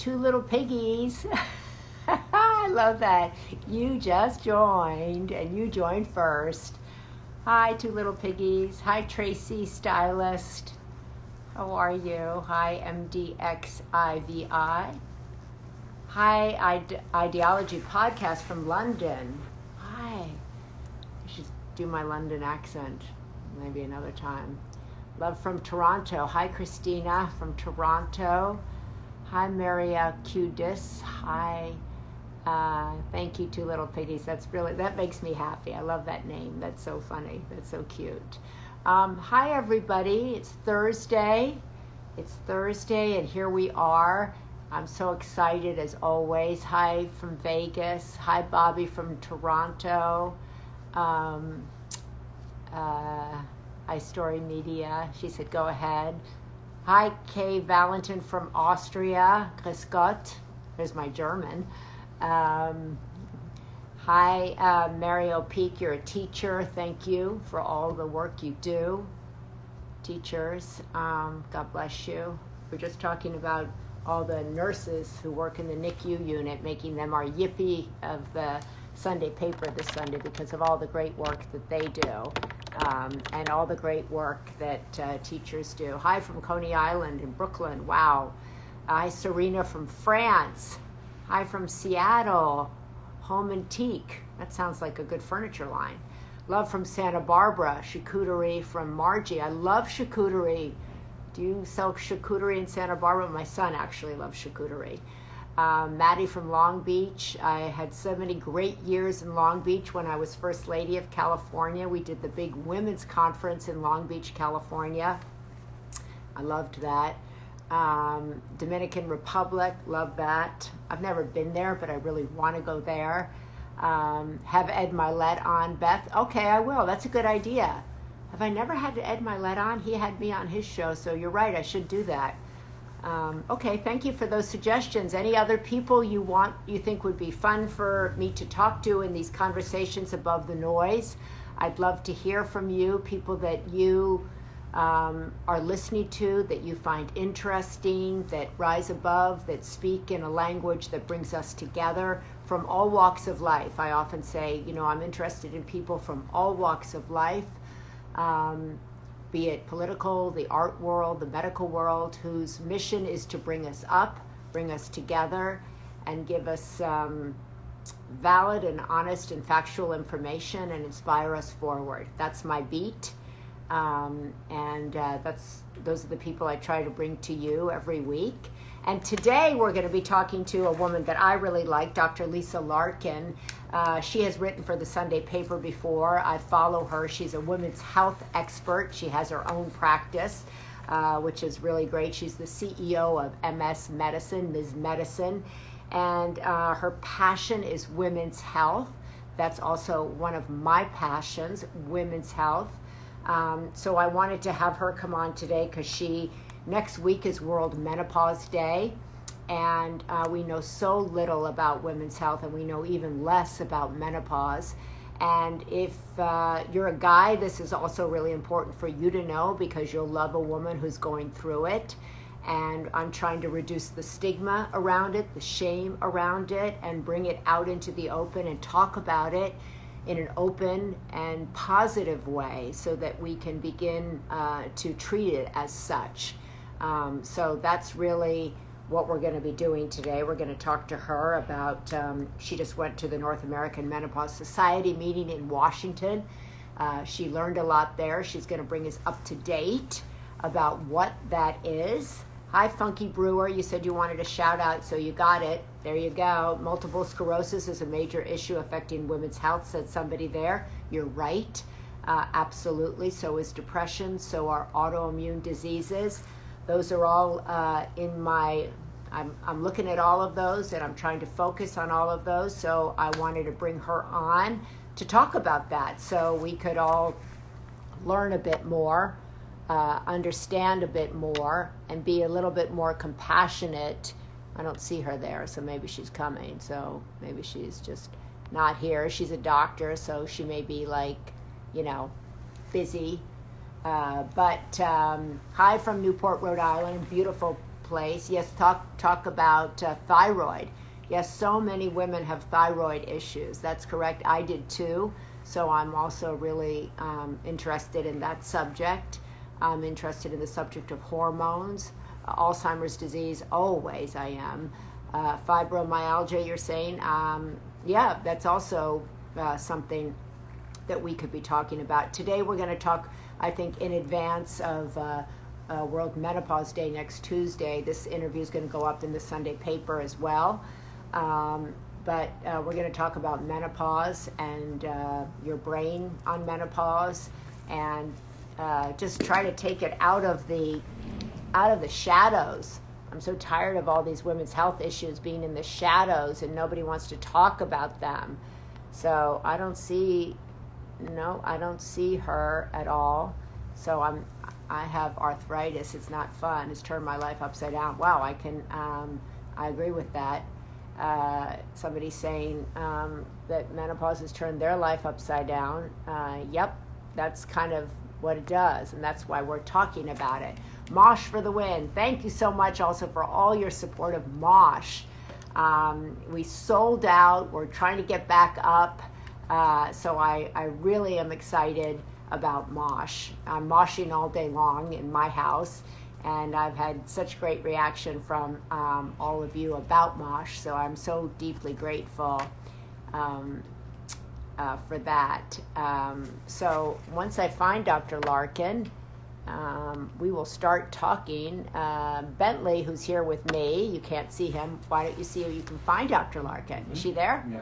two little piggies. I love that. You just joined, and you joined first. Hi, two little piggies. Hi, Tracy, stylist. How are you? Hi, MDXIVI. Hi, Ideology Podcast from London. Hi. I should do my London accent maybe another time. Love from Toronto. Hi, Christina from Toronto. Hi, Maria Cudis. Hi. Thank you, two little piggies. That makes me happy. I love that name. That's so funny. That's so cute. Hi, everybody. It's Thursday. And here we are. I'm so excited as always. Hi from Vegas. Hi, Bobby from Toronto. iStory Media. She said, go ahead. Hi, Kay Valentin from Austria. Grüß Gott. There's my German. Hi, Mario Peak. You're a teacher. Thank you for all the work you do. Teachers, God bless you. We're just talking about all the nurses who work in the NICU unit, making them our yippee of the Sunday paper this Sunday because of all the great work that they do. And all the great work that teachers do. Hi from Coney Island in Brooklyn. Wow. Hi, Serena from France. Hi from Seattle. Home Antique. That sounds like a good furniture line. Love from Santa Barbara. Charcuterie from Margie. I love charcuterie. Do you sell charcuterie in Santa Barbara? My son actually loves charcuterie. Maddie from Long Beach. I had so many great years in Long Beach when I was First Lady of California. We did the big women's conference in Long Beach, California. I loved that. Dominican Republic, love that. I've never been there, but I really want to go there. Have Ed Milet on, Beth. Okay, I will. That's a good idea. Have I never had Ed Milet on? He had me on his show, so you're right. I should do that. Okay, thank you for those suggestions. Any other people you think would be fun for me to talk to in these conversations above the noise? I'd love to hear from you, people that you are listening to, that you find interesting, that rise above, that speak in a language that brings us together from all walks of life. I often say, I'm interested in people from all walks of life. Be it political, the art world, the medical world, whose mission is to bring us up, bring us together, and give us valid and honest and factual information and inspire us forward. That's my beat. Those are the people I try to bring to you every week. And today we're going to be talking to a woman that I really like, Dr. Lisa Larkin. She has written for the Sunday paper before. I follow her. She's a women's health expert. She has her own practice, which is really great. She's the CEO of MS Medicine, Ms. Medicine. And her passion is women's health. That's also one of my passions, women's health. So I wanted to have her come on today because next week is World Menopause Day, and we know so little about women's health, and we know even less about menopause. And if you're a guy, this is also really important for you to know because you'll love a woman who's going through it. And I'm trying to reduce the stigma around it, the shame around it, and bring it out into the open and talk about it in an open and positive way so that we can begin to treat it as such. So that's really what we're going to be doing today. We're going to talk to her about, she just went to the North American Menopause Society meeting in Washington. She learned a lot there. She's going to bring us up to date about what that is. Hi, Funky Brewer. You said you wanted a shout out, so you got it. There you go. Multiple sclerosis is a major issue affecting women's health, said somebody there. You're right. Absolutely. So is depression. So are autoimmune diseases. Those are all in my, I'm looking at all of those and I'm trying to focus on all of those. So I wanted to bring her on to talk about that so we could all learn a bit more, understand a bit more, and be a little bit more compassionate. I don't see her there, so maybe she's coming. So maybe she's just not here. She's a doctor, so she may be busy. But hi from Newport, Rhode Island, beautiful place. Yes, talk about thyroid. Yes, so many women have thyroid issues. That's correct. I did too. So I'm also really interested in that subject. I'm interested in the subject of hormones, Alzheimer's disease. Always, I am. Fibromyalgia. You're saying, yeah, that's also something that we could be talking about. Today we're going to talk, I think, in advance of World Menopause Day next Tuesday. This interview is going to go up in the Sunday paper as well. But we're going to talk about menopause and your brain on menopause, and just try to take it out of the shadows. I'm so tired of all these women's health issues being in the shadows and nobody wants to talk about them. So I don't see her at all. So I have arthritis. It's not fun. It's turned my life upside down. Wow, I agree with that. Somebody's saying that menopause has turned their life upside down. Yep, that's kind of what it does, and that's why we're talking about it. Mosh for the win. Thank you so much also for all your support of Mosh. We sold out. We're trying to get back up. So I really am excited about Mosh. I'm moshing all day long in my house, and I've had such great reaction from all of you about Mosh, so I'm so deeply grateful for that. So once I find Dr. Larkin, we will start talking. Bentley, who's here with me, you can't see him. Why don't you see if you can find Dr. Larkin? Is she there? Yeah,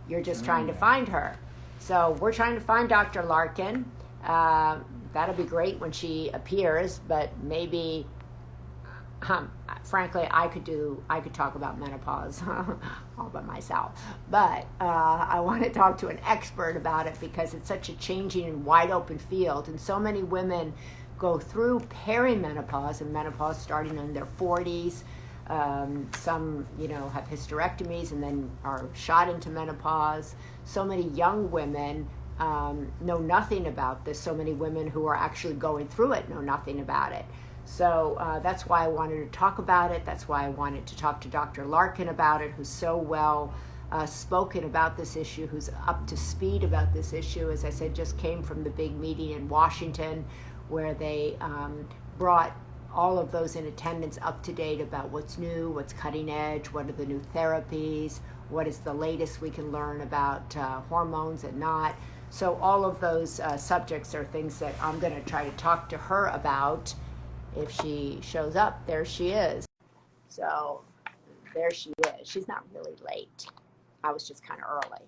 You're just trying to find her. So we're trying to find Dr. Larkin. That'll be great when she appears, but maybe, frankly, I could talk about menopause all by myself. But I want to talk to an expert about it because it's such a changing and wide open field, and so many women go through perimenopause and menopause starting in their 40s. Some, have hysterectomies and then are shot into menopause. So many young women know nothing about this. So many women who are actually going through it know nothing about it. So that's why I wanted to talk about it. That's why I wanted to talk to Dr. Larkin about it, who's so well spoken about this issue, who's up to speed about this issue. As I said, just came from the big meeting in Washington where they brought all of those in attendance up to date about what's new, what's cutting edge, what are the new therapies, what is the latest we can learn about hormones and not. So all of those subjects are things that I'm going to try to talk to her about if she shows up. There she is. So there she is. She's not really late. I was just kind of early.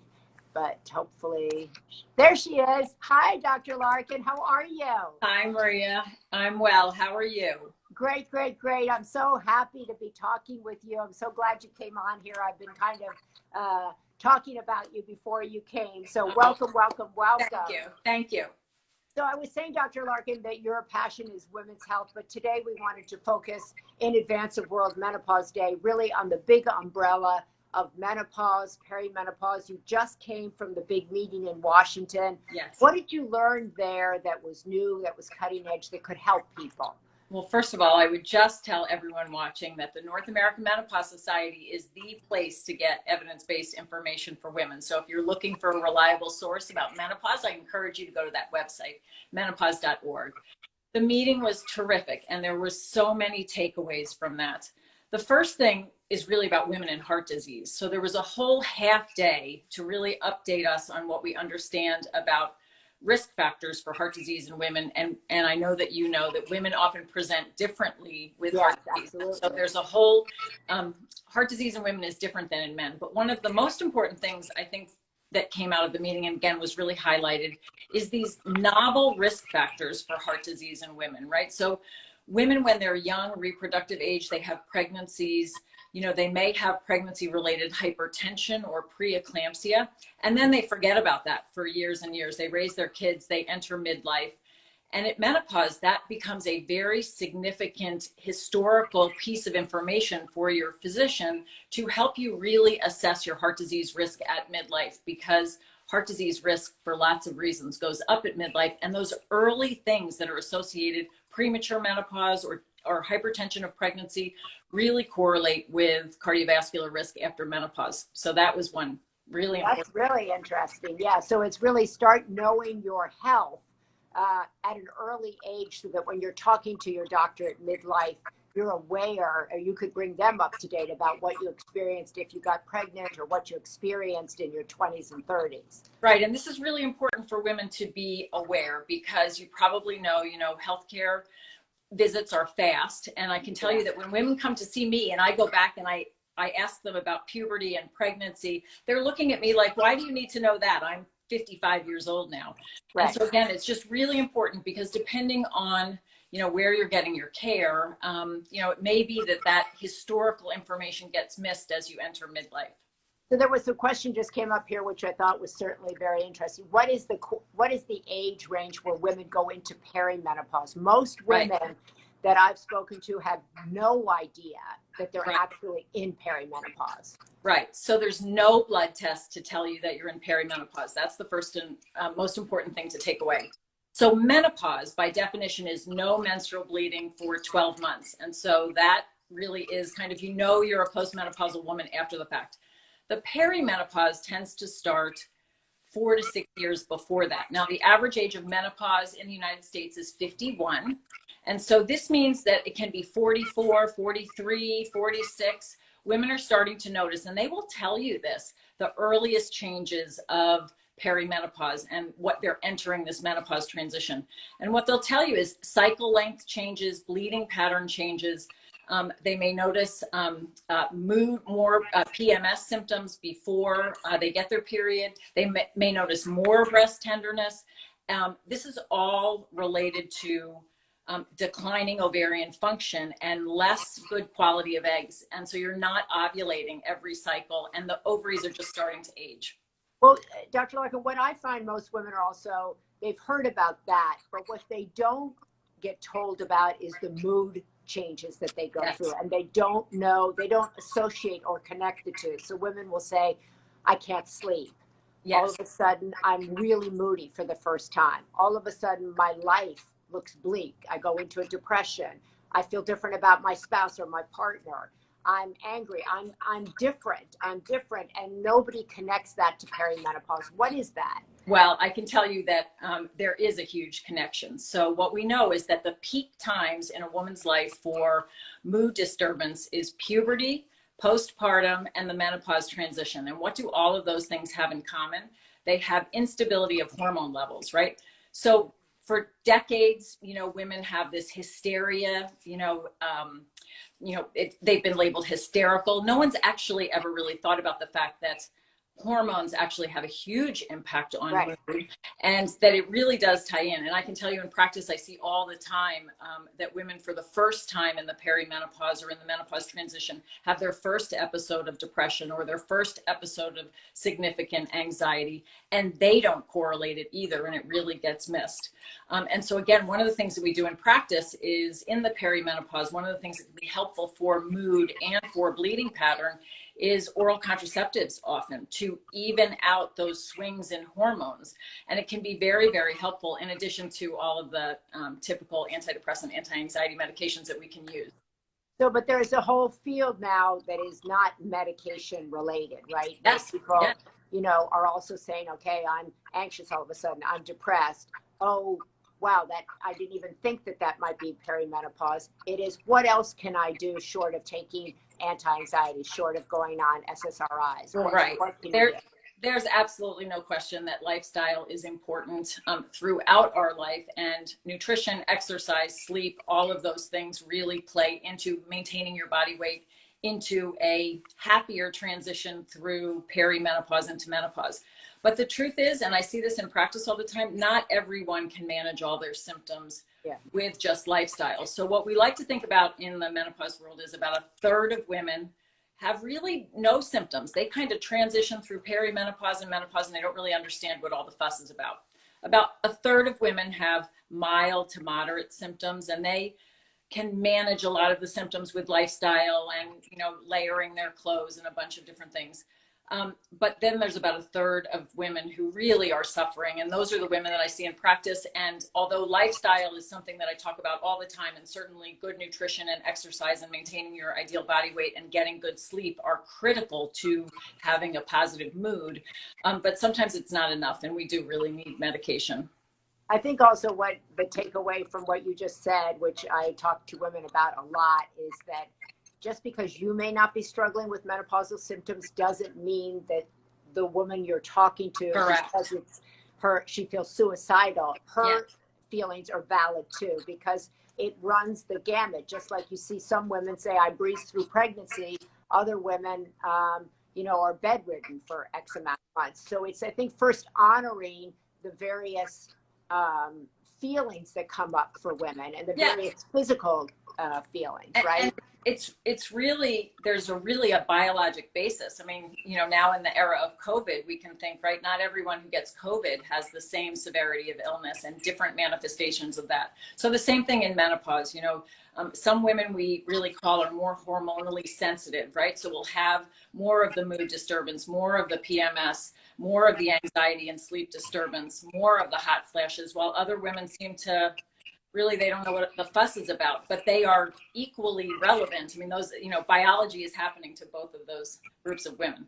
But hopefully, there she is. Hi, Dr. Larkin. How are you? Hi, Maria. I'm well. How are you? Great, great, great. I'm so happy to be talking with you. I'm so glad you came on here. I've been kind of talking about you before you came. So welcome, welcome, welcome. Thank you. Thank you. So I was saying, Dr. Larkin, that your passion is women's health, but today we wanted to focus in advance of World Menopause Day, really on the big umbrella of menopause, perimenopause. You just came from the big meeting in Washington. Yes. What did you learn there that was new, that was cutting edge, that could help people? Well, first of all, I would just tell everyone watching that the North American Menopause Society is the place to get evidence-based information for women. So if you're looking for a reliable source about menopause, I encourage you to go to that website, menopause.org. The meeting was terrific, and there were so many takeaways from that. The first thing is really about women and heart disease. So there was a whole half day to really update us on what we understand about risk factors for heart disease in women. And I know that you know that women often present differently with heart disease. Absolutely. So there's a whole, heart disease in women is different than in men. But one of the most important things I think that came out of the meeting, and again was really highlighted, is these novel risk factors for heart disease in women, right? So women, when they're young, reproductive age, they have pregnancies, they may have pregnancy-related hypertension or preeclampsia, and then they forget about that for years and years. They raise their kids, they enter midlife, and at menopause, that becomes a very significant historical piece of information for your physician to help you really assess your heart disease risk at midlife, because heart disease risk, for lots of reasons, goes up at midlife, and those early things that are associated, premature menopause or or hypertension of pregnancy really correlate with cardiovascular risk after menopause. So that was one really important. That's really interesting. Yeah. So it's really start knowing your health at an early age so that when you're talking to your doctor at midlife, you're aware, or you could bring them up to date about what you experienced if you got pregnant or what you experienced in your 20s and 30s. Right. And this is really important for women to be aware because you probably know, healthcare visits are fast. And I can tell you that when women come to see me and I go back and I ask them about puberty and pregnancy, they're looking at me like, why do you need to know that? I'm 55 years old now. Right. And so again, it's just really important because depending on, where you're getting your care, it may be that historical information gets missed as you enter midlife. So there was a question just came up here, which I thought was certainly very interesting. What is the age range where women go into perimenopause? Most women that I've spoken to have no idea that they're actually in perimenopause. Right. So there's no blood test to tell you that you're in perimenopause. That's the first and most important thing to take away. So menopause, by definition, is no menstrual bleeding for 12 months. And so that really is kind of, you're a postmenopausal woman after the fact. The perimenopause tends to start 4 to 6 years before that. Now, the average age of menopause in the United States is 51. And so this means that it can be 44, 43, 46. Women are starting to notice, and they will tell you this, the earliest changes of perimenopause and what they're entering this menopause transition. And what they'll tell you is cycle length changes, bleeding pattern changes. They may notice mood, more PMS symptoms before they get their period. They may notice more breast tenderness. This is all related to declining ovarian function and less good quality of eggs. And so you're not ovulating every cycle and the ovaries are just starting to age. Well, Dr. Larkin, what I find most women are also, they've heard about that, but what they don't get told about is the mood changes that they go through, and they don't know, they don't associate or connect the two. So women will say, I can't sleep. All of a sudden, I'm really moody for the first time. All of a sudden, my life looks bleak. I go into a depression. I feel different about my spouse or my partner. I'm angry. I'm different. And nobody connects that to perimenopause. What is that? Well, I can tell you that there is a huge connection. So what we know is that the peak times in a woman's life for mood disturbance is puberty, postpartum, and the menopause transition. And what do all of those things have in common? They have instability of hormone levels, right? So for decades, women have this hysteria, they've been labeled hysterical. No one's actually ever really thought about the fact that hormones actually have a huge impact on mood, and that it really does tie in. And I can tell you in practice, I see all the time that women for the first time in the perimenopause or in the menopause transition have their first episode of depression or their first episode of significant anxiety, and they don't correlate it either, and it really gets missed. And so again, one of the things that we do in practice is in the perimenopause, one of the things that can be helpful for mood and for bleeding pattern is oral contraceptives, often to even out those swings in hormones. And it can be very, very helpful in addition to all of the typical antidepressant, anti-anxiety medications that we can use. So, but there's a whole field now that is not medication related, right? Yes. People, are also saying, okay, I'm anxious all of a sudden, I'm depressed. Oh, wow, that I didn't even think that might be perimenopause. It is, what else can I do short of taking anti-anxiety, short of going on SSRIs? Right. There's absolutely no question that lifestyle is important throughout our life, and nutrition, exercise, sleep, all of those things really play into maintaining your body weight into a happier transition through perimenopause into menopause. But the truth is, and I see this in practice all the time, not everyone can manage all their symptoms with just lifestyle. So what we like to think about in the menopause world is about a third of women have really no symptoms. They kind of transition through perimenopause and menopause, and they don't really understand what all the fuss is about. About a third of women have mild to moderate symptoms, and they can manage a lot of the symptoms with lifestyle and, layering their clothes and a bunch of different things. But then there's about a third of women who really are suffering. And those are the women that I see in practice. And although lifestyle is something that I talk about all the time, and certainly good nutrition and exercise and maintaining your ideal body weight and getting good sleep are critical to having a positive mood. But sometimes it's not enough, and we do really need medication. I think also what the takeaway from what you just said, which I talk to women about a lot, is that just because you may not be struggling with menopausal symptoms doesn't mean that the woman you're talking to, Correct. because it's her, she feels suicidal, her feelings are valid too, because it runs the gamut. Just like you see some women say, I breezed through pregnancy, other women, you know, are bedridden for X amount of months. So it's, I think, first honoring the various feelings that come up for women and the various physical feelings, right? And it's really, there's really a biologic basis. I mean, you know, now in the era of COVID, we can think, right, not everyone who gets COVID has the same severity of illness and different manifestations of that. So the same thing in menopause, you know, some women we really call are more hormonally sensitive, right? So we'll have more of the mood disturbance, more of the PMS, more of the anxiety and sleep disturbance, more of the hot flashes, while other women seem to really, they don't know what the fuss is about, but they are equally relevant. I mean, those, you know, biology is happening to both of those groups of women.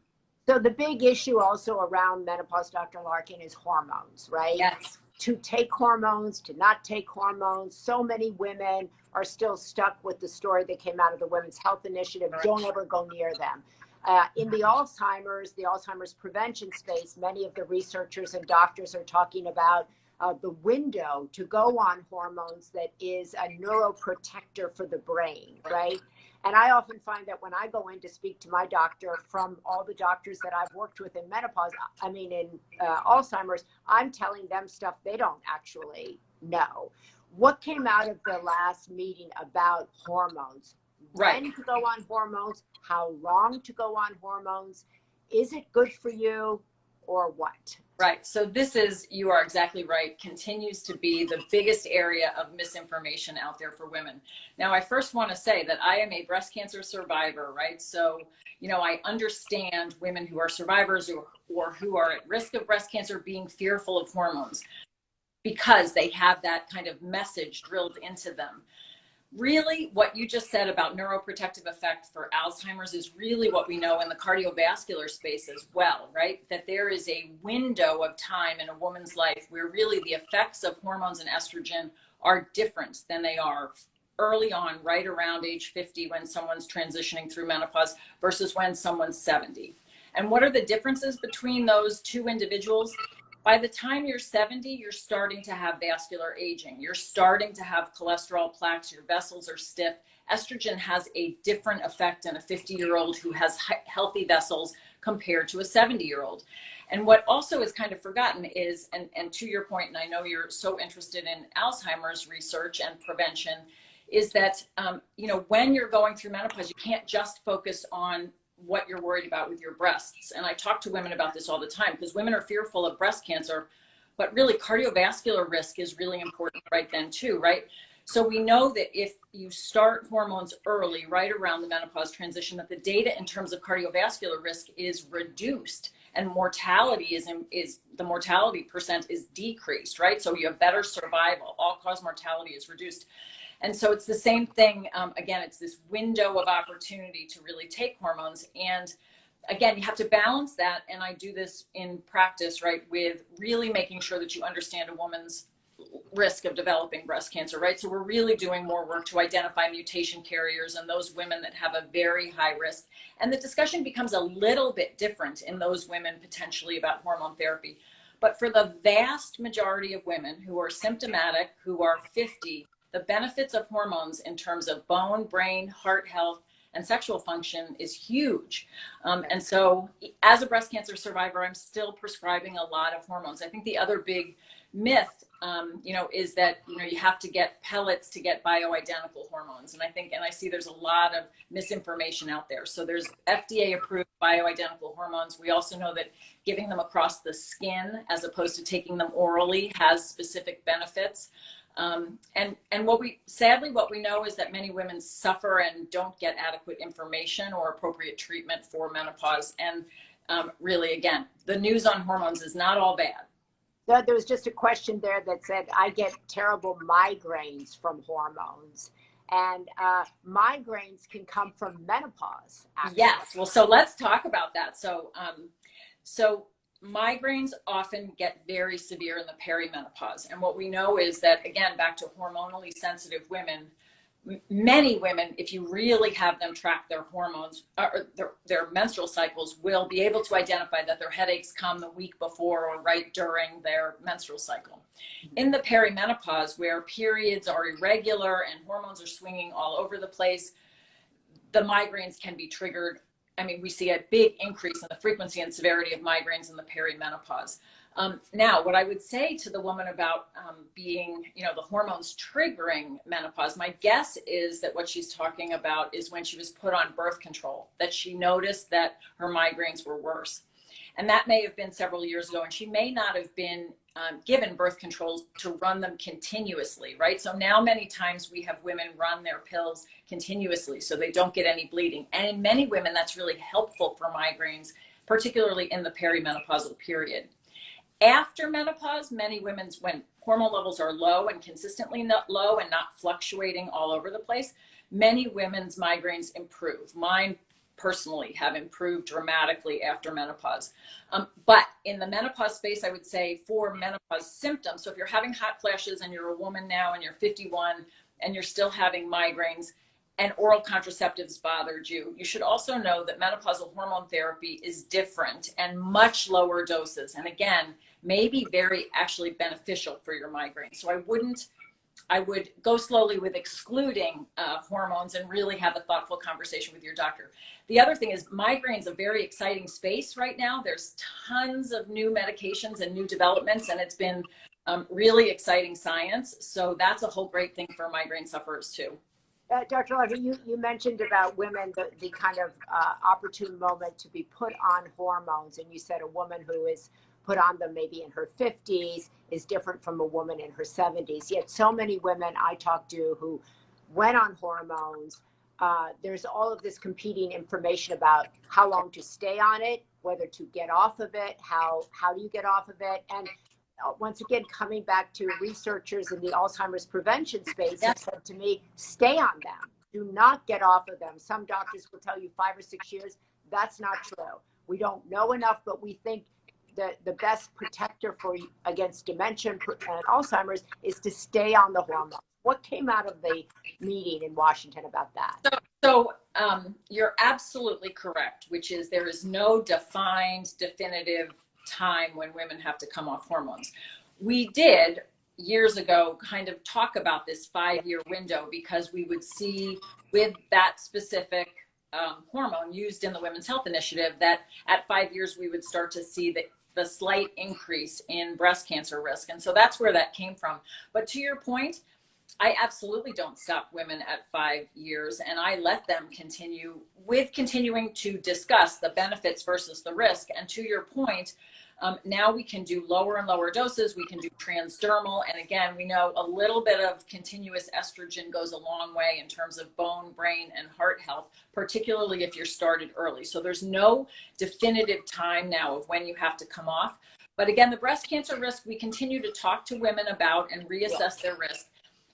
So the big issue also around menopause, Dr. Larkin, is hormones, right? Yes. To take hormones, to not take hormones. So many women are still stuck with the story that came out of the Women's Health Initiative. Right. Don't ever go near them. In the Alzheimer's prevention space, many of the researchers and doctors are talking about the window to go on hormones that is a neuroprotector for the brain, right? And I often find that when I go in to speak to my doctor, from all the doctors that I've worked with in menopause, I mean, in Alzheimer's, I'm telling them stuff they don't actually know. What came out of the last meeting about hormones? Right. When to go on hormones, how long to go on hormones, is it good for you or what? Right. So this is, you are exactly right, continues to be the biggest area of misinformation out there for women. Now, I first want to say that I am a breast cancer survivor, right? So, you know, I understand women who are survivors or who are at risk of breast cancer being fearful of hormones because they have that kind of message drilled into them. Really, what you just said about neuroprotective effect for Alzheimer's is really what we know in the cardiovascular space as well, right? That there is a window of time in a woman's life where really the effects of hormones and estrogen are different than they are early on, right around age 50 when someone's transitioning through menopause versus when someone's 70. And what are the differences between those two individuals? By the time you're 70, you're starting to have vascular aging. You're starting to have cholesterol plaques. Your vessels are stiff. Estrogen has a different effect in a 50-year-old who has healthy vessels compared to a 70-year-old. And what also is kind of forgotten is, and to your point, and I know you're so interested in Alzheimer's research and prevention, is that, you know, when you're going through menopause, you can't just focus on what you're worried about with your breasts. And I talk to women about this all the time because women are fearful of breast cancer, but really cardiovascular risk is really important right then too, right? So we know that if you start hormones early, right around the menopause transition, that the data in terms of cardiovascular risk is reduced and mortality is the mortality percent is decreased, right? So you have better survival, all-cause mortality is reduced. And so it's the same thing. Again, it's this window of opportunity to really take hormones. And again, you have to balance that. And I do this in practice, right, with really making sure that you understand a woman's risk of developing breast cancer, right? So we're really doing more work to identify mutation carriers and those women that have a very high risk. And the discussion becomes a little bit different in those women potentially about hormone therapy. But for the vast majority of women who are symptomatic, who are 50, the benefits of hormones in terms of bone, brain, heart health, and sexual function is huge. And so as a breast cancer survivor, I'm still prescribing a lot of hormones. I think the other big myth, you know, is that, you know, you have to get pellets to get bioidentical hormones. And I see there's a lot of misinformation out there. So there's FDA approved bioidentical hormones. We also know that giving them across the skin as opposed to taking them orally has specific benefits. And what we know is that many women suffer and don't get adequate information or appropriate treatment for menopause. And really, again, the news on hormones is not all bad. There was just a question there that said, I get terrible migraines from hormones. And migraines can come from menopause, actually. Yes. Well, so let's talk about that. So migraines often get very severe in the perimenopause. And what we know is that, again, back to hormonally sensitive women, many women, if you really have them track their hormones or their menstrual cycles, will be able to identify that their headaches come the week before or right during their menstrual cycle. In the perimenopause, where periods are irregular and hormones are swinging all over the place, the migraines can be triggered. I mean, we see a big increase in the frequency and severity of migraines in the perimenopause. Now, what I would say to the woman about being, the hormones triggering menopause, my guess is that what she's talking about is when she was put on birth control, that she noticed that her migraines were worse. And that may have been several years ago, and she may not have been given birth controls to run them continuously, right? So now many times we have women run their pills continuously so they don't get any bleeding. And in many women, that's really helpful for migraines, particularly in the perimenopausal period. After menopause, many women's, when hormone levels are low and consistently not low and not fluctuating all over the place, many women's migraines improve. Mine personally have improved dramatically after menopause. But in the menopause space, I would say for menopause symptoms, so if you're having hot flashes and you're a woman now and you're 51 and you're still having migraines and oral contraceptives bothered you, you should also know that menopausal hormone therapy is different and much lower doses. And again, may be very actually beneficial for your migraine. So I would go slowly with excluding hormones and really have a thoughtful conversation with your doctor. The other thing is migraine's a very exciting space right now. There's tons of new medications and new developments, and it's been really exciting science. So that's a whole great thing for migraine sufferers too. Dr. Larkin, you mentioned about women, the kind of opportune moment to be put on hormones. And you said a woman who is put on them maybe in her 50s is different from a woman in her 70s. Yet so many women I talk to who went on hormones, there's all of this competing information about how long to stay on it, whether to get off of it, how do you get off of it. And once again, coming back to researchers in the Alzheimer's prevention space, have said to me, stay on them. Do not get off of them. Some doctors will tell you 5 or 6 years. That's not true. We don't know enough, but we think that the best protector against dementia and Alzheimer's is to stay on the hormone. What came out of the meeting in Washington about that? So you're absolutely correct, which is there is no defined, definitive time when women have to come off hormones. We did years ago kind of talk about this 5-year window because we would see with that specific hormone used in the Women's Health Initiative that at 5 years we would start to see the slight increase in breast cancer risk. And so that's where that came from. But to your point, I absolutely don't stop women at 5 years, and I let them continue with continuing to discuss the benefits versus the risk. And to your point, now we can do lower and lower doses. We can do transdermal. And again, we know a little bit of continuous estrogen goes a long way in terms of bone, brain, and heart health, particularly if you're started early. So there's no definitive time now of when you have to come off. But again, the breast cancer risk, we continue to talk to women about and reassess their risk.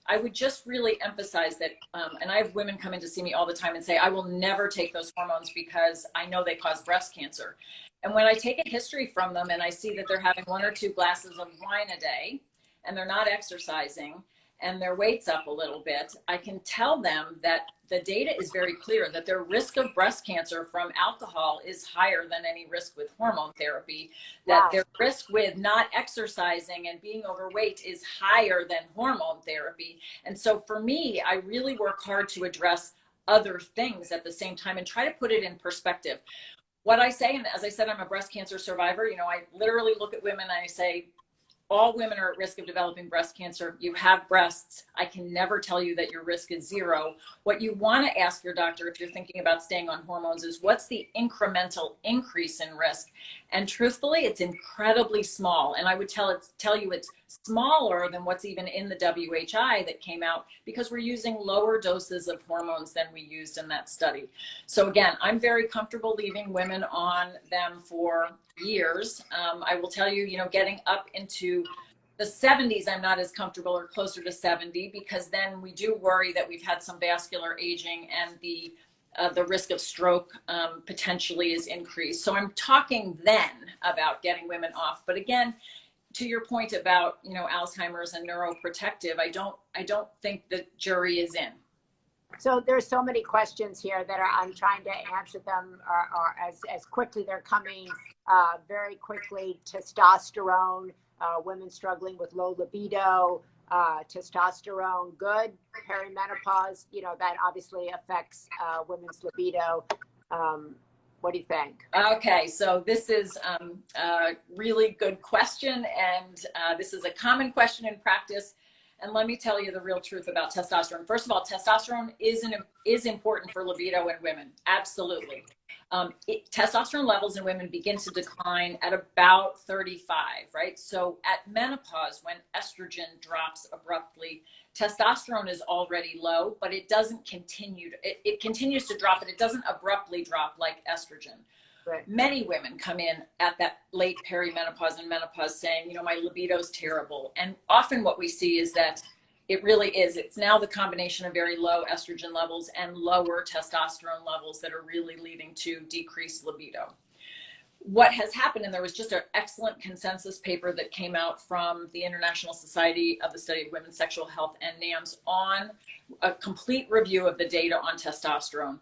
I would just really emphasize that, and I have women come in to see me all the time and say, I will never take those hormones because I know they cause breast cancer. And when I take a history from them and I see that they're having 1 or 2 glasses of wine a day and they're not exercising and their weight's up a little bit, I can tell them that the data is very clear that their risk of breast cancer from alcohol is higher than any risk with hormone therapy, that their risk with not exercising and being overweight is higher than hormone therapy. And so for me, I really work hard to address other things at the same time and try to put it in perspective. What I say, and as I said, I'm a breast cancer survivor, I literally look at women and I say, all women are at risk of developing breast cancer. You have breasts. I can never tell you that your risk is zero. What you want to ask your doctor if you're thinking about staying on hormones is what's the incremental increase in risk? And truthfully, it's incredibly small. And I would tell you it's smaller than what's even in the WHI that came out, because we're using lower doses of hormones than we used in that study. So again, I'm very comfortable leaving women on them for years. I will tell you, getting up into the 70s, I'm not as comfortable, or closer to 70, because then we do worry that we've had some vascular aging and the risk of stroke potentially is increased. So I'm talking then about getting women off. But again, to your point about, Alzheimer's and neuroprotective, I don't think the jury is in. So there's so many questions here that I'm trying to answer them or as quickly. They're coming very quickly. Testosterone, women struggling with low libido, testosterone, good. Perimenopause, that obviously affects women's libido. What do you think? Okay, so this is a really good question, and this is a common question in practice. And let me tell you the real truth about testosterone. First of all, testosterone is important for libido in women. Absolutely. Testosterone levels in women begin to decline at about 35, right? So at menopause, when estrogen drops abruptly, testosterone is already low, but it doesn't continue. It continues to drop, but it doesn't abruptly drop like estrogen. Right. Many women come in at that late perimenopause and menopause saying, my libido's terrible. And often what we see is that it really is. It's now the combination of very low estrogen levels and lower testosterone levels that are really leading to decreased libido. What has happened, and there was just an excellent consensus paper that came out from the International Society of the Study of Women's Sexual Health and NAMS on a complete review of the data on testosterone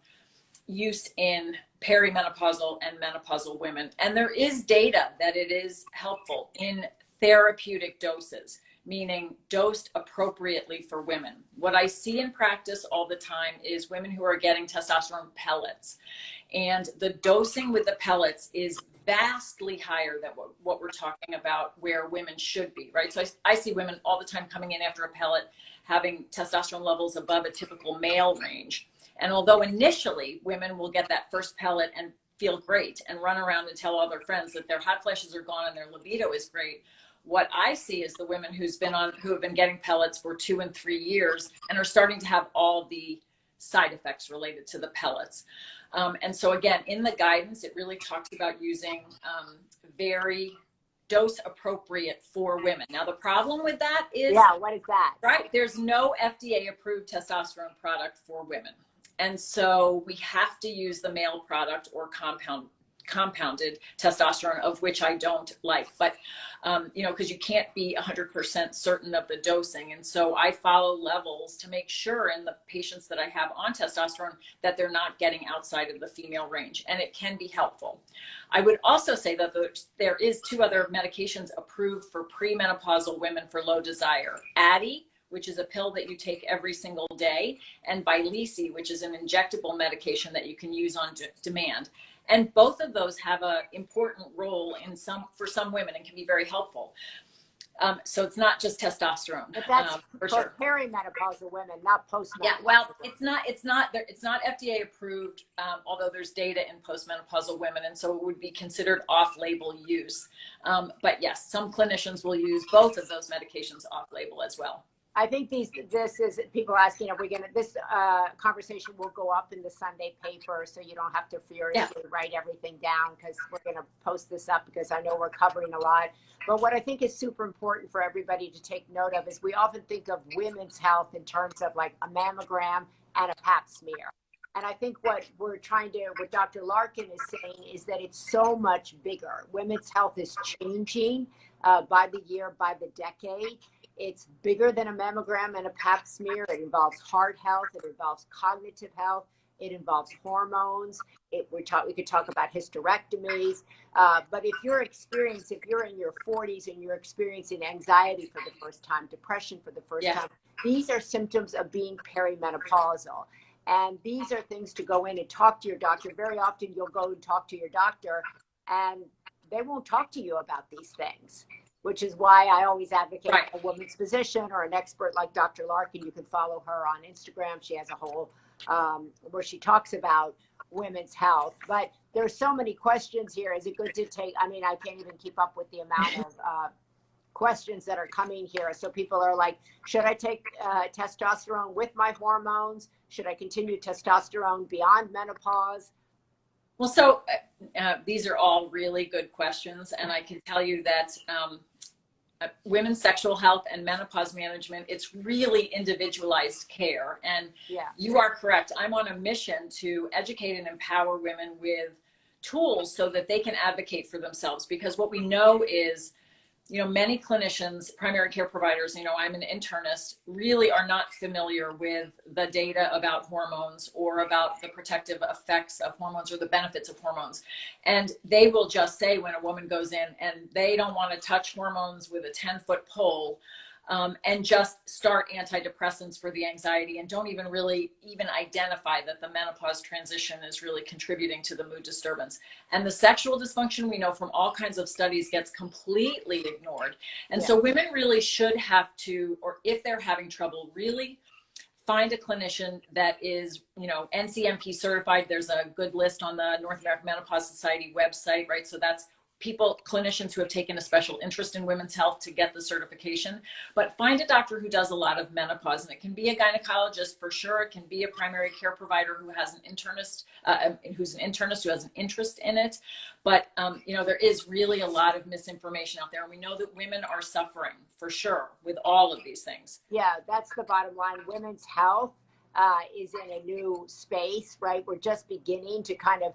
use in perimenopausal and menopausal women. And there is data that it is helpful in therapeutic doses, meaning dosed appropriately for women. What I see in practice all the time is women who are getting testosterone pellets. And the dosing with the pellets is vastly higher than what we're talking about where women should be, right? So I see women all the time coming in after a pellet having testosterone levels above a typical male range. And although initially women will get that first pellet and feel great and run around and tell all their friends that their hot flashes are gone and their libido is great, what I see is the women who have been getting pellets for 2 and 3 years and are starting to have all the side effects related to the pellets. And so again, in the guidance, it really talks about using very dose appropriate for women. Now, the problem with that is, what is that? Right, there's no FDA approved testosterone product for women. And so we have to use the male product or compounded testosterone, of which I don't like, but because you can't be 100% certain of the dosing. And so I follow levels to make sure in the patients that I have on testosterone that they're not getting outside of the female range, and it can be helpful. I would also say that there is 2 other medications approved for premenopausal women for low desire: Addyi, which is a pill that you take every single day, and Vyleesi, which is an injectable medication that you can use on demand. And both of those have an important role for some women and can be very helpful. So it's not just testosterone. But that's for for sure. perimenopausal women, not postmenopausal. Yeah, well, it's not FDA approved, although there's data in postmenopausal women, and so it would be considered off-label use. But yes, some clinicians will use both of those medications off-label as well. I think this is people asking, this conversation will go up in the Sunday paper, so you don't have to furiously write everything down, because we're going to post this up because I know we're covering a lot. But what I think is super important for everybody to take note of is we often think of women's health in terms of like a mammogram and a pap smear. And I think what Dr. Larkin is saying is that it's so much bigger. Women's health is changing by the year, by the decade. It's bigger than a mammogram and a pap smear. It involves heart health. It involves cognitive health. It involves hormones. We could talk about hysterectomies. But if you're in your 40s and you're experiencing anxiety for the first time, depression for the first time, these are symptoms of being perimenopausal. And these are things to go in and talk to your doctor. Very often you'll go and talk to your doctor and they won't talk to you about these things. which is why I always advocate Right. a woman's physician or an expert like Dr. Larkin. You can follow her on Instagram. She has a whole where she talks about women's health. But there's so many questions here. Is it good to take? I mean, I can't even keep up with the amount of questions that are coming here. So people are like, should I take testosterone with my hormones? Should I continue testosterone beyond menopause? Well, so these are all really good questions. And I can tell you that women's sexual health and menopause management, it's really individualized care. And you are correct. I'm on a mission to educate and empower women with tools so that they can advocate for themselves. Because what we know is, many clinicians, primary care providers, I'm an internist, really are not familiar with the data about hormones or about the protective effects of hormones or the benefits of hormones. And they will just say when a woman goes in and they don't want to touch hormones with a 10-foot pole, and just start antidepressants for the anxiety and don't even identify that the menopause transition is really contributing to the mood disturbance. And the sexual dysfunction, we know from all kinds of studies, gets completely ignored. And so women really should have to, or if they're having trouble, really find a clinician that is, NCMP certified. There's a good list on the North American Menopause Society website, right? So that's clinicians who have taken a special interest in women's health to get the certification. But find a doctor who does a lot of menopause, and it can be a gynecologist for sure. It can be a primary care provider who has an internist, who has an interest in it. But there is really a lot of misinformation out there, and we know that women are suffering for sure with all of these things. Yeah, that's the bottom line. Women's health is in a new space, right? We're just beginning to kind of,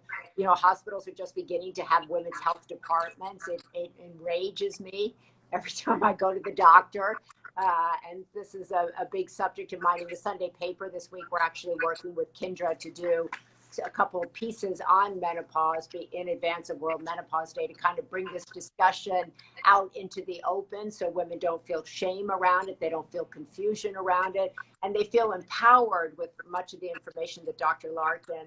hospitals are just beginning to have women's health departments. It enrages me every time I go to the doctor. And this is a big subject of mine in the Sunday paper this week. We're actually working with Kindra to do a couple of pieces on menopause in advance of World Menopause Day to kind of bring this discussion out into the open so women don't feel shame around it, they don't feel confusion around it, and they feel empowered with much of the information that Dr. Larkin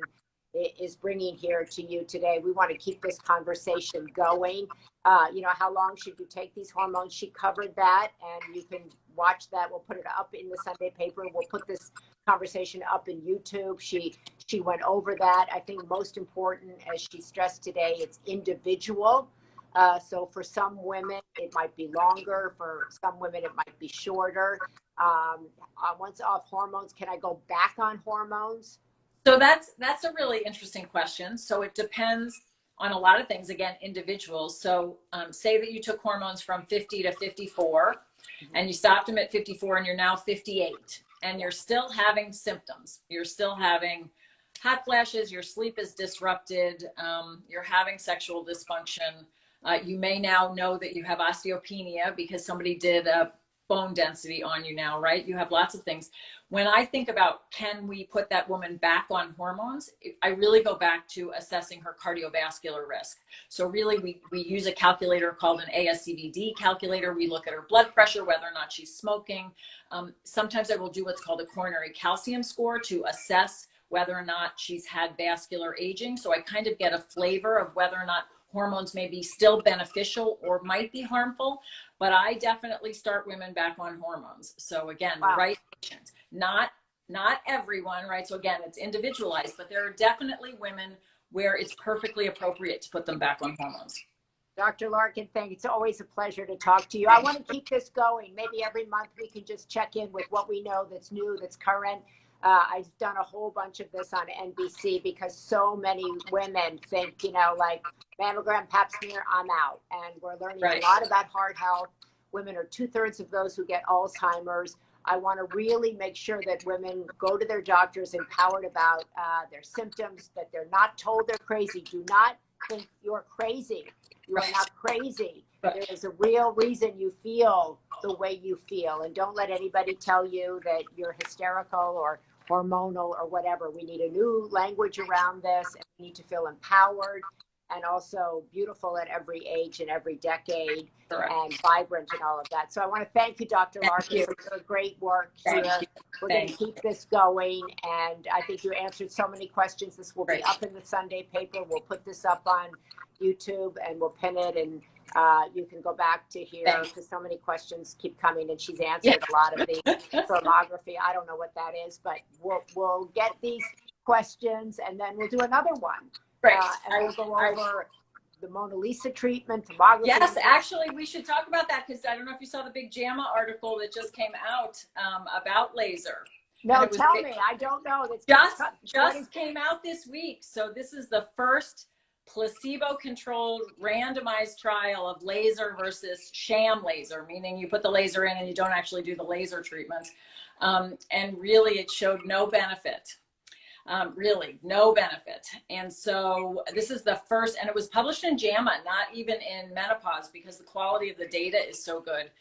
is bringing here to you today. We want to keep this conversation going. How long should you take these hormones? She covered that, and you can watch that. We'll put it up in the Sunday paper. We'll put this conversation up in YouTube. She went over that. I think most important, as she stressed today, it's individual. So for some women, it might be longer. For some women, it might be shorter. Once off hormones, can I go back on hormones? So that's a really interesting question. So it depends on a lot of things, again, individuals. So say that you took hormones from 50 to 54 and you stopped them at 54 and you're now 58 and you're still having symptoms. You're still having hot flashes, your sleep is disrupted, you're having sexual dysfunction. You may now know that you have osteopenia because somebody did a bone density on you now, right? You have lots of things. When I think about, can we put that woman back on hormones? I really go back to assessing her cardiovascular risk. So really we use a calculator called an ASCVD calculator. We look at her blood pressure, whether or not she's smoking. Sometimes I will do what's called a coronary calcium score to assess whether or not she's had vascular aging. So I kind of get a flavor of whether or not hormones may be still beneficial or might be harmful, but I definitely start women back on hormones. So again, the right patient, not everyone, right? So again, it's individualized, but there are definitely women where it's perfectly appropriate to put them back on hormones. Dr. Larkin, thank you. It's always a pleasure to talk to you. I want to keep this going. Maybe every month we can just check in with what we know that's new, that's current. I've done a whole bunch of this on NBC because so many women think, like mammogram, pap smear, I'm out. And we're learning a lot about heart health. Women are 2/3 of those who get Alzheimer's. I want to really make sure that women go to their doctors empowered about their symptoms, that they're not told they're crazy. Do not think you're crazy. You are not crazy. There is a real reason you feel the way you feel. And don't let anybody tell you that you're hysterical or hormonal or whatever. We need a new language around this, and we need to feel empowered and also beautiful at every age and every decade and vibrant and all of that. So I want to thank you, Dr. Larkin, for your great work here. We're going to keep this going, and I think you answered so many questions. This will be up in the Sunday paper. We'll put this up on YouTube, and we'll pin it, and You can go back to here Thanks. because so many questions keep coming, and she's answered Yeah. a lot of the thermography. I don't know what that is, but we'll get these questions, and then we'll do another one. Great. And we'll go over the Mona Lisa treatment, thermography. Yes, actually, we should talk about that because I don't know if you saw the big JAMA article that just came out about laser. No, tell me. I don't know. That's just came out this week. So this is the first placebo-controlled randomized trial of laser versus sham laser, meaning you put the laser in and you don't actually do the laser treatment. And really, it showed no benefit. Really, no benefit. And so this is the first, and it was published in JAMA, not even in Menopause, because the quality of the data is so good.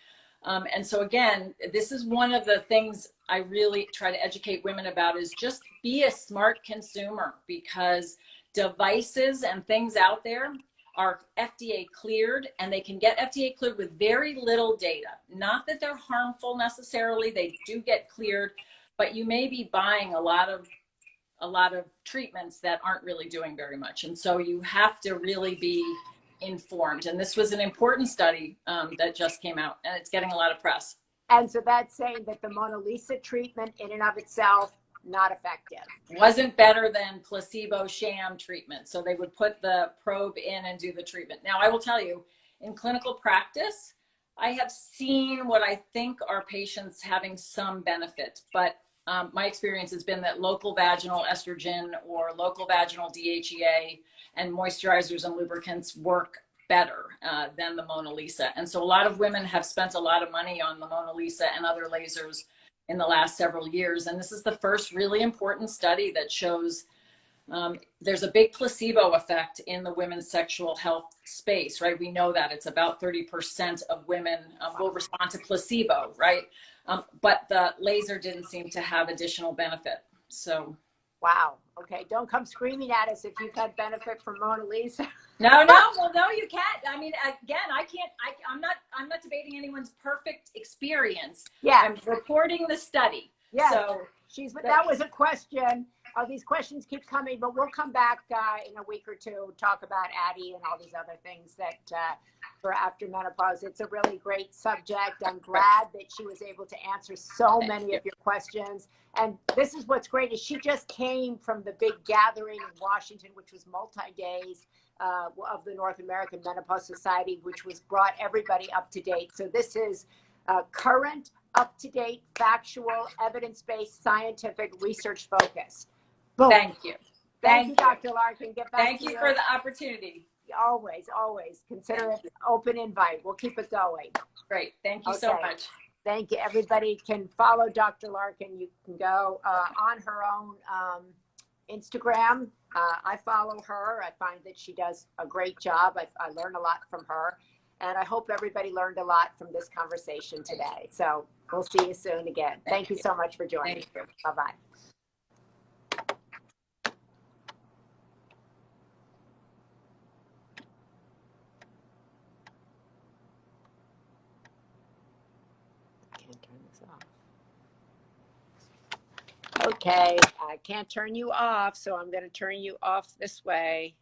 And so again, this is one of the things I really try to educate women about is just be a smart consumer, because devices and things out there are FDA cleared, and they can get FDA cleared with very little data. Not that they're harmful necessarily, they do get cleared, but you may be buying a lot of treatments that aren't really doing very much. And so you have to really be informed. And this was an important study that just came out, and it's getting a lot of press. And so that's saying that the Mona Lisa treatment in and of itself, not effective. Wasn't better than placebo sham treatment. So they would put the probe in and do the treatment. Now, I will tell you, in clinical practice, I have seen what I think are patients having some benefit, but my experience has been that local vaginal estrogen or local vaginal DHEA and moisturizers and lubricants work better than the Mona Lisa. And so a lot of women have spent a lot of money on the Mona Lisa and other lasers in the last several years. And this is the first really important study that shows there's a big placebo effect in the women's sexual health space, right? We know that it's about 30% of women will respond to placebo, right? But the laser didn't seem to have additional benefit. So. Wow. Okay. Don't come screaming at us if you've had benefit from Mona Lisa. No. Well, no, you can't. I mean, again, I'm not debating anyone's perfect experience. Yeah. I'm reporting the study. Yeah. So that was a question. These questions keep coming, but we'll come back in a week or two, talk about Addie and all these other things that for after menopause. It's a really great subject. I'm glad that she was able to answer so many of your questions. And this is what's great is she just came from the big gathering in Washington, which was multi-days of the North American Menopause Society, which was brought everybody up to date. So this is current, up-to-date, factual, evidence-based, scientific, research-focused. Boom. Thank you. Thank you, Dr. Larkin. Get back Thank you for the opportunity. Always, always. Consider it an open invite. We'll keep it going. Great. Thank you so much. Thank you. Everybody can follow Dr. Larkin. You can go on her own Instagram. I follow her. I find that she does a great job. I learn a lot from her. And I hope everybody learned a lot from this conversation today. So we'll see you soon again. Thank you so much for joining. Bye-bye. Okay, I can't turn you off, so I'm going to turn you off this way.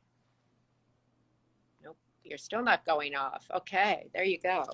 Nope, you're still not going off. Okay, there you go.